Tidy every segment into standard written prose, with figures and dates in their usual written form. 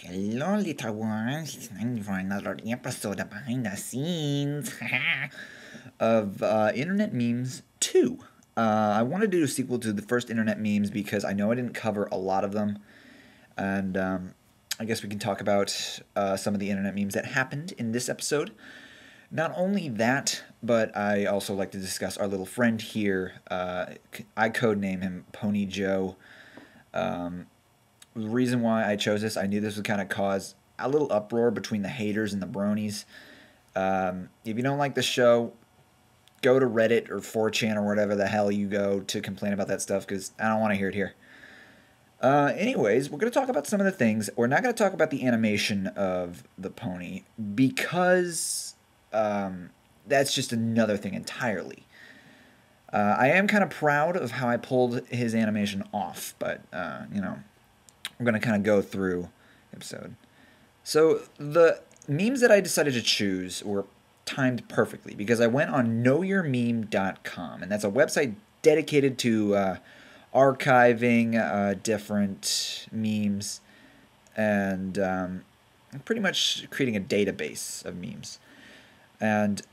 Hello, little ones. It's time for another episode of Behind the Scenes of Internet Memes 2. I wanted to do a sequel to the first Internet Memes because I know I didn't cover a lot of them. And I guess we can talk about some of the Internet Memes that happened in this episode. Not only that, but I also like to discuss our little friend here. I codename him Pony Joe. The reason why I chose this, I knew this would kind of cause a little uproar between the haters and the bronies. If you don't like the show, go to Reddit or 4chan or whatever the hell you go to complain about that stuff, because I don't want to hear it here. Anyways, we're going to talk about some of the things. We're not going to talk about the animation of the pony, because that's just another thing entirely. I am kind of proud of how I pulled his animation off, but, we're going to kind of go through the episode. So the memes that I decided to choose were timed perfectly because I went on knowyourmeme.com, and that's a website dedicated to archiving different memes and pretty much creating a database of memes. And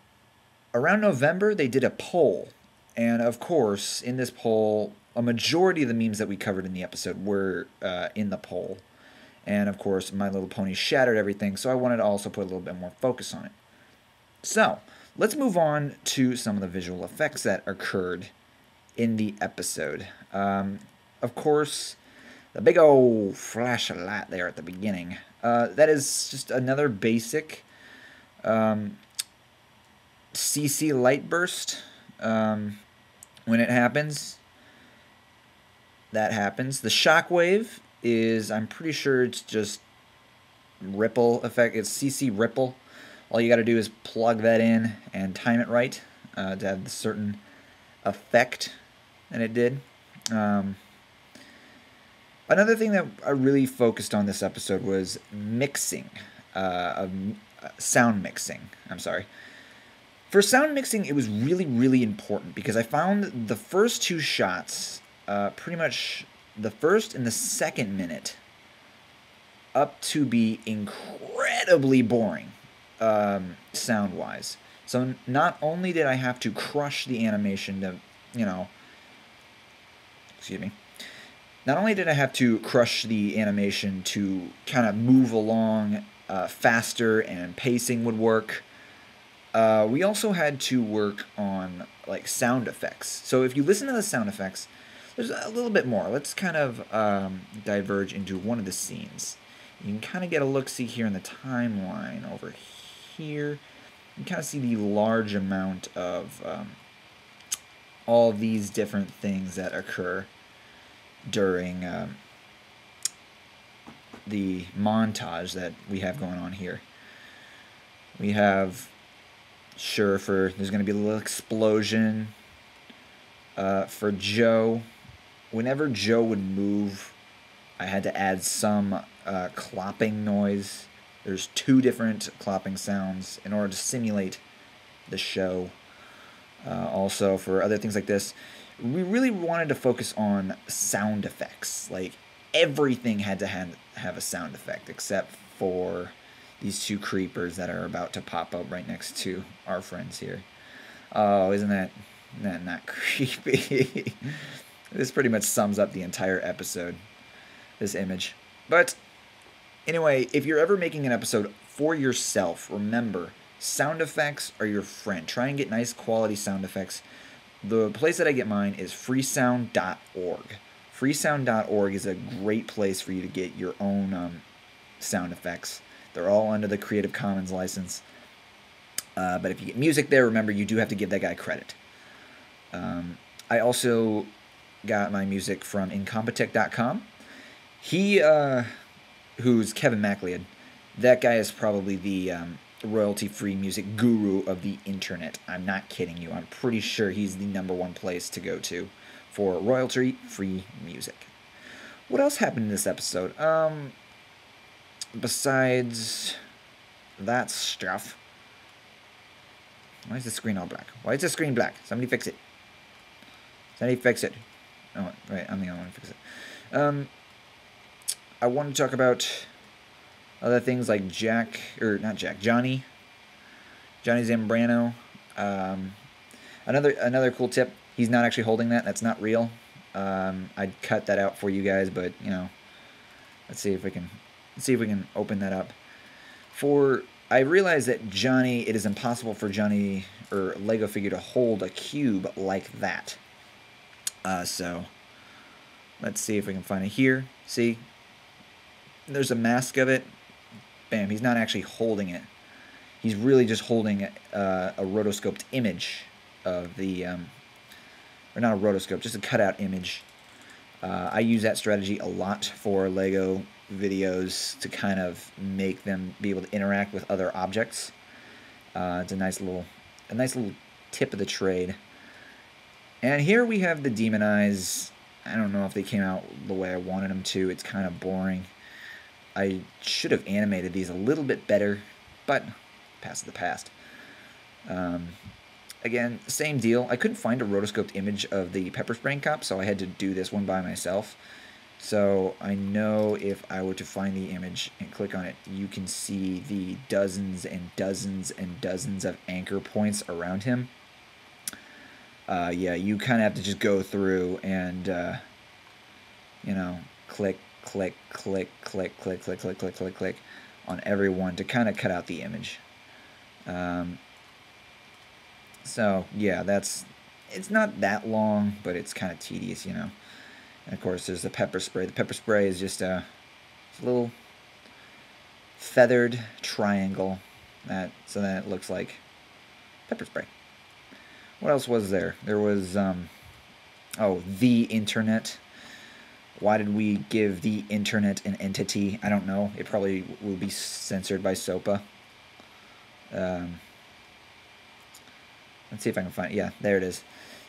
around November, they did a poll. And of course, in this poll, a majority of the memes that we covered in the episode were in the poll. And of course, My Little Pony shattered everything, so I wanted to also put a little bit more focus on it. So, let's move on to some of the visual effects that occurred in the episode. Of course, the big old flash of light there at the beginning. That is just another basic CC light burst. When it happens, that happens. The shockwave is, I'm pretty sure it's just ripple effect. It's CC ripple. All you got to do is plug that in and time it right to have the certain effect that it did. Another thing that I really focused on this episode was mixing, sound mixing. I'm sorry. For sound mixing, it was really, really important because I found the first two shots, pretty much the first and the second minute, up to be incredibly boring, sound-wise. So not only did I have to crush the animation to, not only did I have to crush the animation to kind of move along faster and pacing would work, we also had to work on like sound effects. So if you listen to the sound effects, there's a little bit more. Let's kind of diverge into one of the scenes. You can kind of get a look-see here in the timeline over here. You can kind of see the large amount of all these different things that occur during the montage that we have going on here. We have there's going to be a little explosion for Joe. Whenever Joe would move, I had to add some clopping noise. There's two different clopping sounds in order to simulate the show. Also, for other things like this, we really wanted to focus on sound effects. Like, everything had to have a sound effect except for these two creepers that are about to pop up right next to our friends here. Oh, isn't that not creepy? This pretty much sums up the entire episode, this image. But anyway, if you're ever making an episode for yourself, remember, sound effects are your friend. Try and get nice quality sound effects. The place that I get mine is freesound.org. Freesound.org is a great place for you to get your own sound effects. They're all under the Creative Commons license. But if you get music there, remember, you do have to give that guy credit. I also got my music from incompetech.com. He, who's Kevin MacLeod, that guy is probably the royalty-free music guru of the internet. I'm not kidding you. I'm pretty sure he's the #1 place to go to for royalty-free music. What else happened in this episode? Besides that stuff. Why is the screen all black? Why is the screen black? Somebody fix it. Somebody fix it. Oh, right, I'm the only one to fix it. I want to talk about Other things like Johnny Zambrano. Another cool tip. He's not actually holding that. That's not real. I'd cut that out for you guys, but you know, let's see if we can open that up. I realize that it is impossible for Johnny or Lego figure to hold a cube like that. So let's see if we can find it here. See, there's a mask of it. Bam, he's not actually holding it. He's really just holding a rotoscoped image of the, or not a rotoscope, just a cutout image. I use that strategy a lot for Lego videos to kind of make them be able to interact with other objects. It's a nice little tip of the trade. And here we have the demon eyes. I don't know if they came out the way I wanted them to. It's kind of boring. I should have animated these a little bit better, but past the past. Again, same deal. I couldn't find a rotoscoped image of the pepper spraying cop, so I had to do this one by myself. So I know if I were to find the image and click on it, you can see the dozens and dozens and dozens of anchor points around him. Yeah, you kind of have to just go through and, you know, click, click, click, click, click, click, click, click, click, click on every one to kind of cut out the image. So, yeah, it's not that long, but it's kind of tedious, you know. And, of course, there's the pepper spray. The pepper spray is just a little feathered triangle so that it looks like pepper spray. What else was there? There was, the internet. Why did we give the internet an entity? I don't know. It probably will be censored by SOPA. Let's see if I can find it. Yeah, there it is.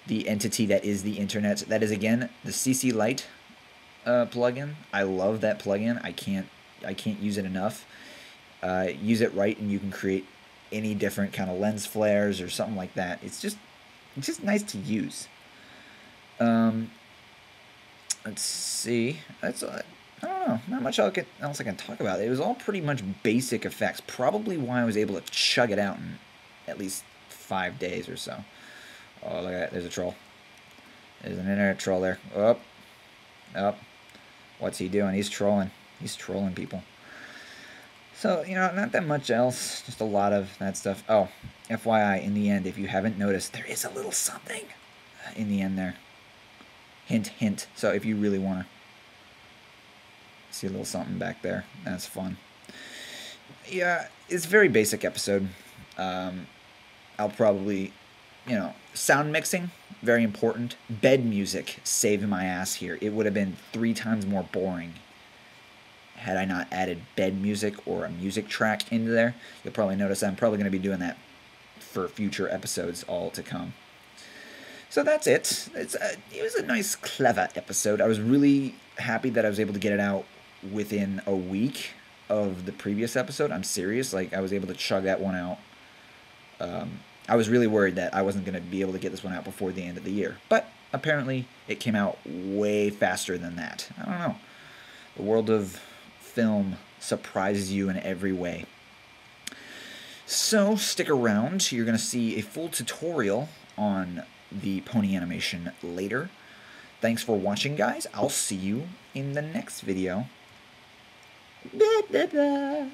The entity that is the internet. That is, again, the CC Lite plugin. I love that plugin. I can't use it enough. Use it right, and you can create any different kind of lens flares or something like that. It's just nice to use. Let's see. I don't know. Not much else I can talk about. It was all pretty much basic effects. Probably why I was able to chug it out in at least 5 days or so. Oh, look at that. There's a troll. There's an internet troll there. Up. What's he doing? He's trolling. He's trolling people. So, you know, not that much else. Just a lot of that stuff. Oh, FYI, in the end, if you haven't noticed, there is a little something in the end there. Hint, hint. So if you really want to see a little something back there, that's fun. Yeah, it's a very basic episode. I'll probably, you know, sound mixing, very important. Bed music, saving my ass here. It would have been 3 times more boring had I not added bed music or a music track into there. You'll probably notice I'm probably going to be doing that for future episodes all to come. So that's it. It was a nice, clever episode. I was really happy that I was able to get it out within a week of the previous episode. I'm serious. Like, I was able to chug that one out. I was really worried that I wasn't going to be able to get this one out before the end of the year. But apparently it came out way faster than that. I don't know. The world of film surprises you in every way. So stick around. You're going to see a full tutorial on the pony animation later. Thanks for watching, guys. I'll see you in the next video. Blah, blah, blah.